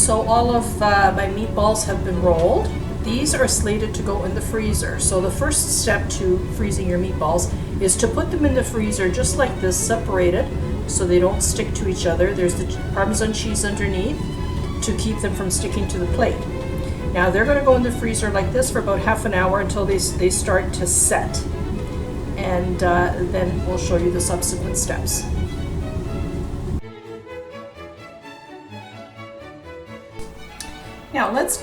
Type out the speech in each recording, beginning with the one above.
So all of my meatballs have been rolled. These are slated to go in the freezer. So the first step to freezing your meatballs is to put them in the freezer just like this, separated, so they don't stick to each other. There's the Parmesan cheese underneath to keep them from sticking to the plate. Now they're going to go in the freezer like this for about half an hour until they start to set. And then we'll show you the subsequent steps. Now let's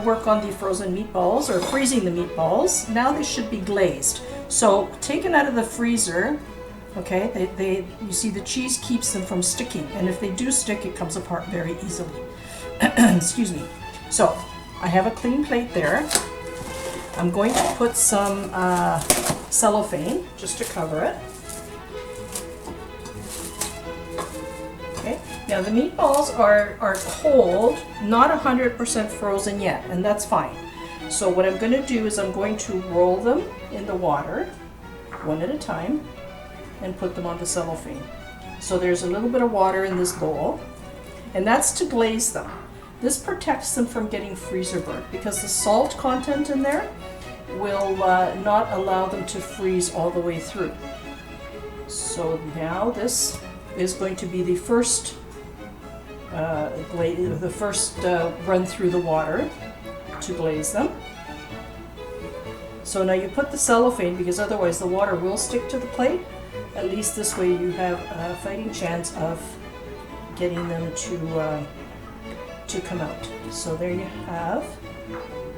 work on the frozen meatballs, or freezing the meatballs. Now they should be glazed. So taken out of the freezer, okay, you see the cheese keeps them from sticking, and if they do stick, it comes apart very easily. Excuse me. So I have a clean plate there. I'm going to put some cellophane just to cover it. Okay. Now the meatballs are cold, not 100% frozen yet, and that's fine. So what I'm going to do is I'm going to roll them in the water, one at a time, and put them on the cellophane. So there's a little bit of water in this bowl, and that's to glaze them. This protects them from getting freezer burnt because the salt content in there will not allow them to freeze all the way through. So now this is going to be the first run through the water to glaze them. So now you put the cellophane, because otherwise the water will stick to the plate. At least this way you have a fighting chance of getting them to come out. So there you have,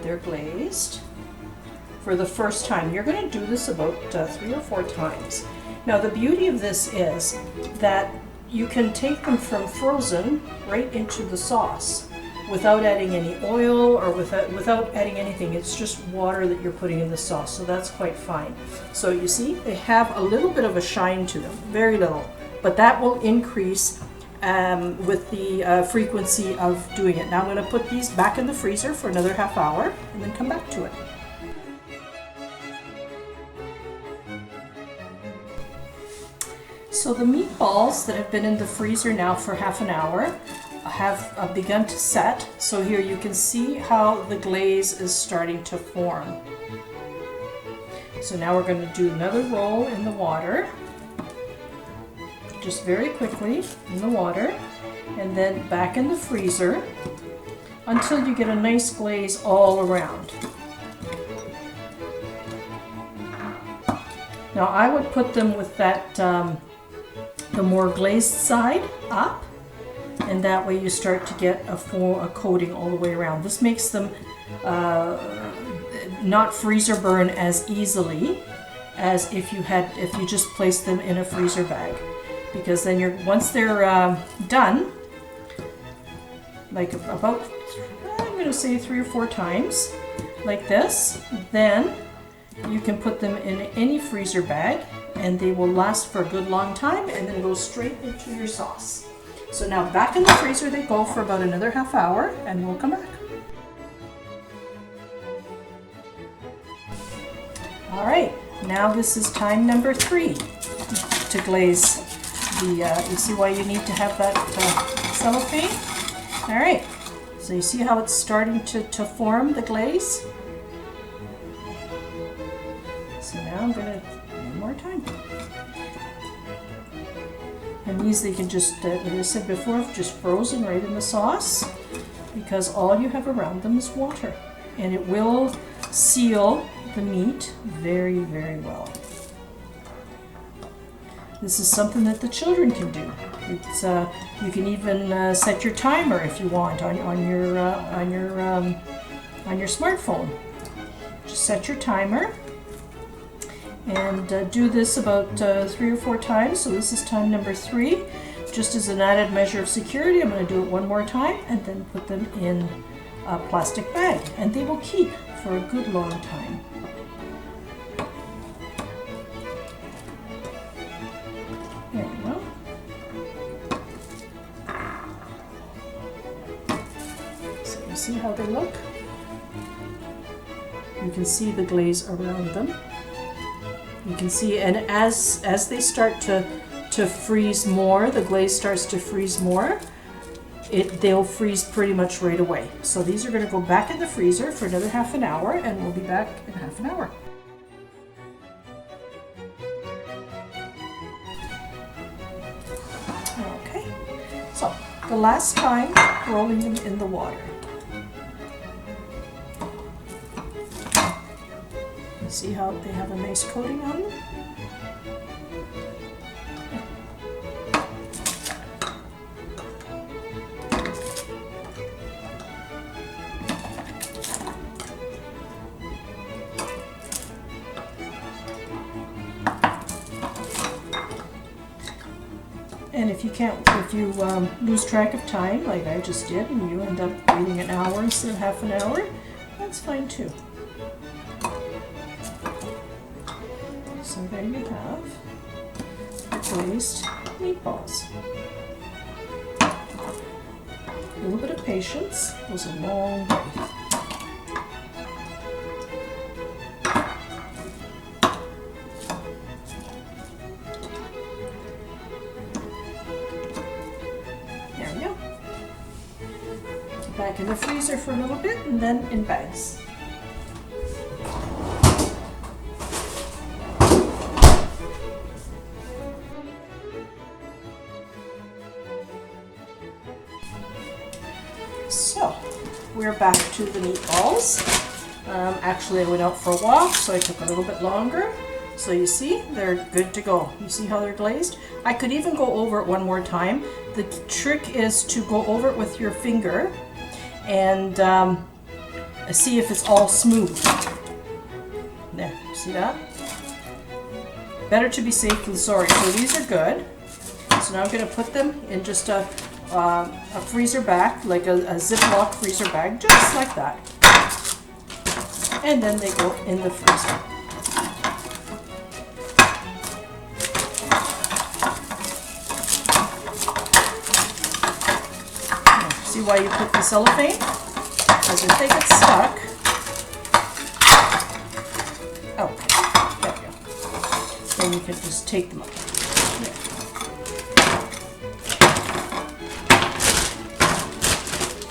they're glazed for the first time. You're going to do this about 3 or 4 times. Now the beauty of this is that you can take them from frozen right into the sauce without adding any oil or without adding anything. It's just water that you're putting in the sauce, so that's quite fine. So you see, they have a little bit of a shine to them, very little, but that will increase with the frequency of doing it. Now I'm going to put these back in the freezer for another half hour and then come back to it. So the meatballs that have been in the freezer now for half an hour have begun to set. So here you can see how the glaze is starting to form. So now we're going to do another roll in the water, just very quickly in the water, and then back in the freezer until you get a nice glaze all around. Now I would put them with that the more glazed side up, and that way you start to get a coating all the way around. This makes them not freezer burn as easily as if you just place them in a freezer bag, because then once they're done, like about, I'm going to say 3 or 4 times like this, then you can put them in any freezer bag and they will last for a good long time and then go straight into your sauce. So now back in the freezer they go for about another half hour, and we'll come back. All right, now this is time number 3 to glaze the, you see why you need to have that cellophane? All right, so you see how it's starting to form the glaze? So now I'm going to, one more time. And these they can just, as I said before, just frozen right in the sauce, because all you have around them is water. And it will seal the meat very, very well. This is something that the children can do. It's you can even set your timer if you want on your smartphone. Just set your timer and do this about 3 or 4 times. So this is time number 3. Just as an added measure of security, I'm going to do it one more time and then put them in a plastic bag, and they will keep for a good long time. There we go. So you see how they look? You can see the glaze around them. You can see, and as they start to freeze more, the glaze starts to freeze more, they'll freeze pretty much right away. So these are going to go back in the freezer for another half an hour, and we'll be back in half an hour. Okay, so the last time, rolling them in the water. See how they have a nice coating on them? And if you lose track of time, like I just did, and you end up waiting an hour instead of half an hour, that's fine too. So there you have the glazed meatballs. A little bit of patience goes a long way. There we go. Back in the freezer for a little bit and then in bags. So, we're back to the meatballs. Actually, I went out for a walk, so I took a little bit longer. So you see, they're good to go. You see how they're glazed? I could even go over it one more time. The trick is to go over it with your finger and see if it's all smooth. There, see that? Better to be safe than sorry. So these are good. So now I'm going to put them in just a freezer bag, like a Ziploc freezer bag, just like that. And then they go in the freezer. See why you put the cellophane? Because if they get stuck, okay, there we go. Then you can just take them out.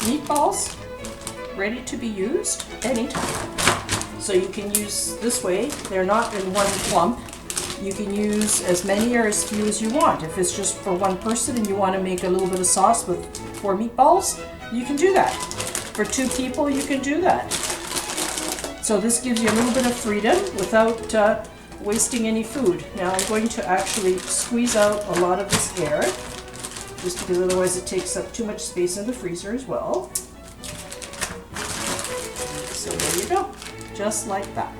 Meatballs ready to be used anytime. So you can use this way, they're not in one clump. You can use as many or as few as you want. If it's just for one person and you want to make a little bit of sauce with 4 meatballs, you can do that. For 2 people, you can do that. So this gives you a little bit of freedom without wasting any food. Now I'm going to actually squeeze out a lot of this air, just because otherwise it takes up too much space in the freezer as well. So there you go, just like that.